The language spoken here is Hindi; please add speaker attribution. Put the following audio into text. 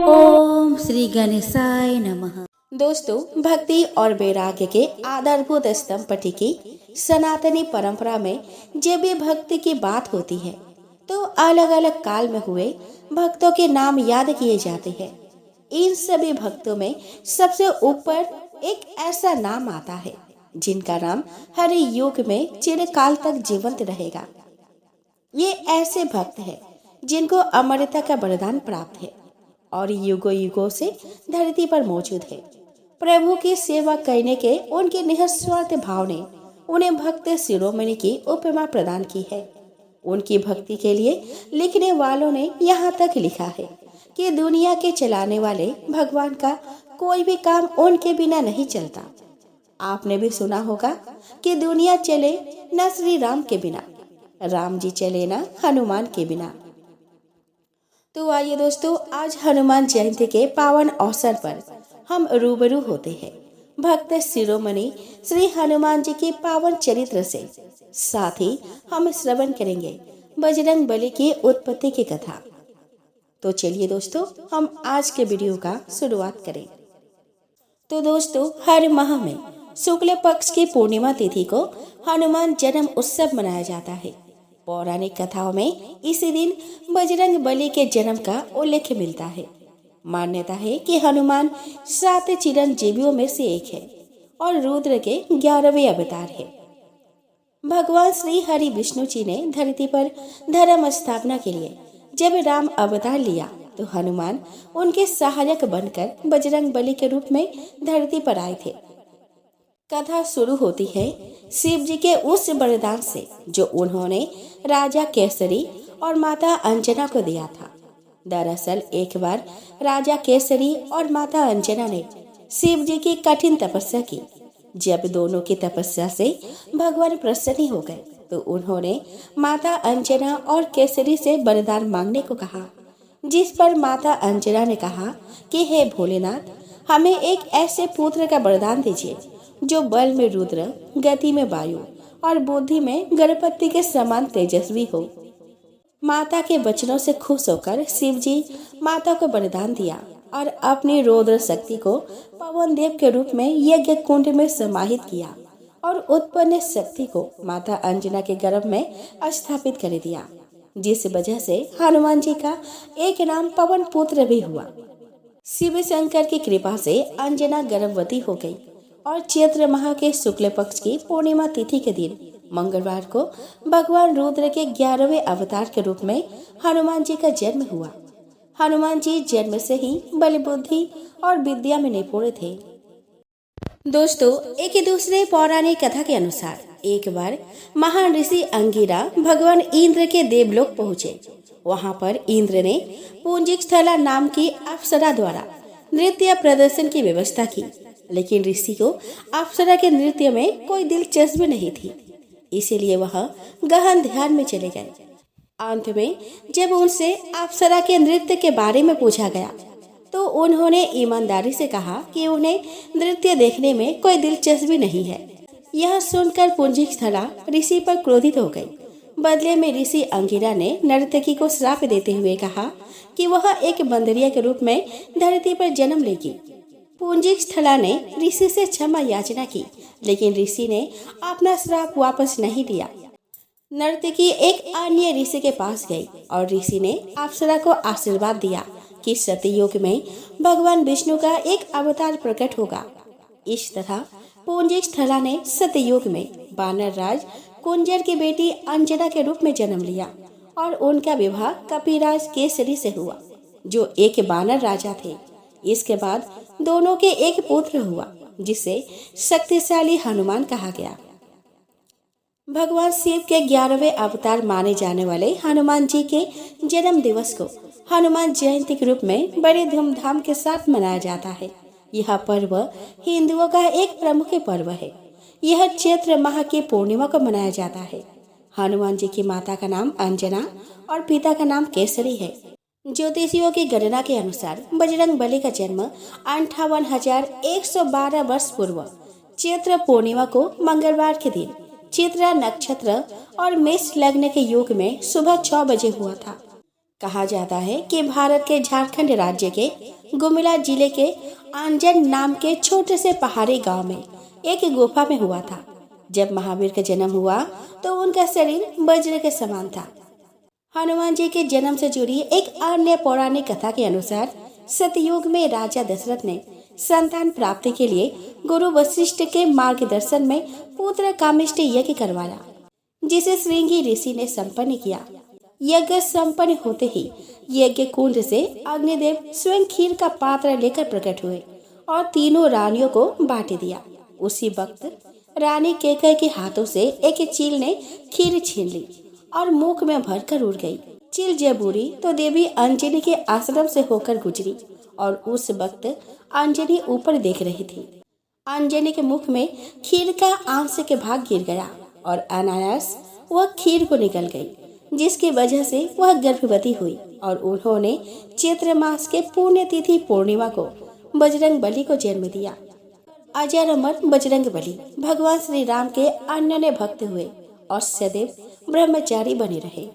Speaker 1: ओम श्री गणेशाय नमः। दोस्तों, भक्ति और वैराग्य के आधारभूत स्तंभ पर टिकी सनातनी परंपरा में जब भी भक्ति की बात होती है तो अलग अलग काल में हुए भक्तों के नाम याद किए जाते हैं। इन सभी भक्तों में सबसे ऊपर एक ऐसा नाम आता है जिनका नाम हर युग में चिरकाल तक जीवंत रहेगा। ये ऐसे भक्त हैं जिनको अमरता का वरदान प्राप्त है और युगों युगों से धरती पर मौजूद है। प्रभु की सेवा करने के उनके निस्वार्थ भाव ने उन्हें भक्त शिरोमणि की उपमा प्रदान की है। उनकी भक्ति के लिए लिखने वालों ने यहाँ तक लिखा है कि दुनिया के चलाने वाले भगवान का कोई भी काम उनके बिना नहीं चलता। आपने भी सुना होगा कि दुनिया चले न श्री राम के बिना, राम जी चले न हनुमान के बिना। तो आइए दोस्तों, आज हनुमान जयंती के पावन अवसर पर हम रूबरू होते हैं भक्त शिरोमणि श्री हनुमान जी के पावन चरित्र से। साथ ही हम श्रवण करेंगे बजरंग बली की उत्पत्ति की कथा। तो चलिए दोस्तों, हम आज के वीडियो का शुरुआत करें। तो दोस्तों, हर माह में शुक्ल पक्ष की पूर्णिमा तिथि को हनुमान जन्म उत्सव मनाया जाता है। पौराणिक कथाओं में इसी दिन बजरंग बली के जन्म का उल्लेख मिलता है। मान्यता है कि हनुमान 7 चिरंजीवियों में से एक है और रुद्र के 11वें अवतार है। भगवान श्री हरि विष्णु जी ने धरती पर धर्म स्थापना के लिए जब राम अवतार लिया तो हनुमान उनके सहायक बनकर बजरंग बली के रूप में धरती पर आए थे। कथा शुरू होती है शिव जी के उस वरदान से जो उन्होंने राजा केसरी और माता अंजना को दिया था। दरअसल एक बार राजा केसरी और माता अंजना ने शिव जी की कठिन तपस्या की। जब दोनों की तपस्या से भगवान प्रसन्न हो गए तो उन्होंने माता अंजना और केसरी से वरदान मांगने को कहा, जिस पर माता अंजना ने कहा कि हे भोलेनाथ, हमें एक ऐसे पुत्र का वरदान दीजिए जो बल में रुद्र, गति में वायु और बुद्धि में गणपति के समान तेजस्वी हो। माता के वचनों से खुश होकर शिव जी माता को वरदान दिया और अपनी रौद्र शक्ति को पवन देव के रूप में यज्ञ कुंड में समाहित किया और उत्पन्न शक्ति को माता अंजना के गर्भ में स्थापित कर दिया, जिस वजह से हनुमान जी का एक नाम पवन पुत्र भी हुआ। शिव शंकर की कृपा से अंजना गर्भवती हो गई और चैत्र माह के शुक्ल पक्ष की पूर्णिमा तिथि के दिन मंगलवार को भगवान रुद्र के 11वें अवतार के रूप में हनुमान जी का जन्म हुआ। हनुमान जी जन्म से ही बल, बुद्धि और विद्या में निपुण थे। दोस्तों, एक दूसरे पौराणिक कथा के अनुसार एक बार महान ऋषि अंगिरा भगवान इंद्र के देवलोक पहुँचे। वहाँ पर इंद्र ने पुंजिकस्थला नाम की अप्सरा द्वारा नृत्य प्रदर्शन की व्यवस्था की, लेकिन ऋषि को अप्सरा के नृत्य में कोई दिलचस्पी नहीं थी, इसीलिए वह गहन ध्यान में चले गए। अंत में जब उनसे अप्सरा के नृत्य के बारे में पूछा गया तो उन्होंने ईमानदारी से कहा कि उन्हें नृत्य देखने में कोई दिलचस्पी नहीं है। यह सुनकर पुंजिकस्थला ऋषि पर क्रोधित हो गई। बदले में ऋषि अंगिरा ने नर्तकी को श्राप देते हुए कहा कि वह एक बंदरिया के रूप में धरती पर जन्म लेगी। पुंजिकस्थला ने ऋषि से क्षमा याचना की, लेकिन ऋषि ने अपना श्राप वापस नहीं लिया। नर्तकी एक अन्य ऋषि के पास गई और ऋषि ने अप्सरा को आशीर्वाद दिया कि सतयुग में भगवान विष्णु का एक अवतार प्रकट होगा। इस तरह पुंजिकस्थला ने सतयुग में वानर राज कुंजर की बेटी अंजना के रूप में जन्म लिया और उनका विवाह कपिराज केसरी से हुआ, जो एक वानर राजा थे। इसके बाद दोनों के एक पुत्र हुआ, जिसे शक्तिशाली हनुमान कहा गया। भगवान शिव के 11वें अवतार माने जाने वाले हनुमान जी के जन्म दिवस को हनुमान जयंती के रूप में बड़े धूमधाम के साथ मनाया जाता है। यह पर्व हिंदुओं का एक प्रमुख पर्व है। यह चैत्र माह की पूर्णिमा को मनाया जाता है। हनुमान जी की माता का नाम अंजना और पिता का नाम केसरी है। ज्योतिषियों की गणना के अनुसार बजरंग बली का जन्म 58,112 वर्ष पूर्व चैत्र पूर्णिमा को मंगलवार के दिन चित्रा नक्षत्र और मेष लग्न के योग में सुबह 6 बजे हुआ था। कहा जाता है कि भारत के झारखंड राज्य के गुमला जिले के अंजन नाम के छोटे से पहाड़ी गांव में एक गुफा में हुआ था। जब महावीर का जन्म हुआ तो उनका शरीर वज्र के समान था। हनुमान जी के जन्म से जुड़ी एक अन्य पौराणिक कथा के अनुसार सतयुग में राजा दशरथ ने संतान प्राप्ति के लिए गुरु वशिष्ठ के मार्गदर्शन में पुत्र कामिष्ट यज्ञ करवाया, जिसे श्रृंगी ऋषि ने संपन्न किया। यज्ञ संपन्न होते ही यज्ञ कुंड से अग्निदेव स्वयं खीर का पात्र लेकर प्रकट हुए और तीनों रानियों को बांट दिया। उसी वक्त रानी केकई के हाथों से एक चील ने खीर छीन ली और मुख में भरकर उड़ गई। चील जब उड़ी तो देवी अंजनी के आश्रम से होकर गुजरी और उस वक्त अंजनी ऊपर देख रही थी। अंजनी के मुख में खीर का आंश के भाग गिर गया और अनायास वह खीर को निकल गई, जिसकी वजह से वह गर्भवती हुई और उन्होंने चैत्र मास के पुण्य तिथि पूर्णिमा को बजरंग बली को जन्म दिया। अजर अमर बजरंग बली भगवान श्री राम के अनन्य भक्त हुए और सदैव ब्रह्मचारी बने रहे।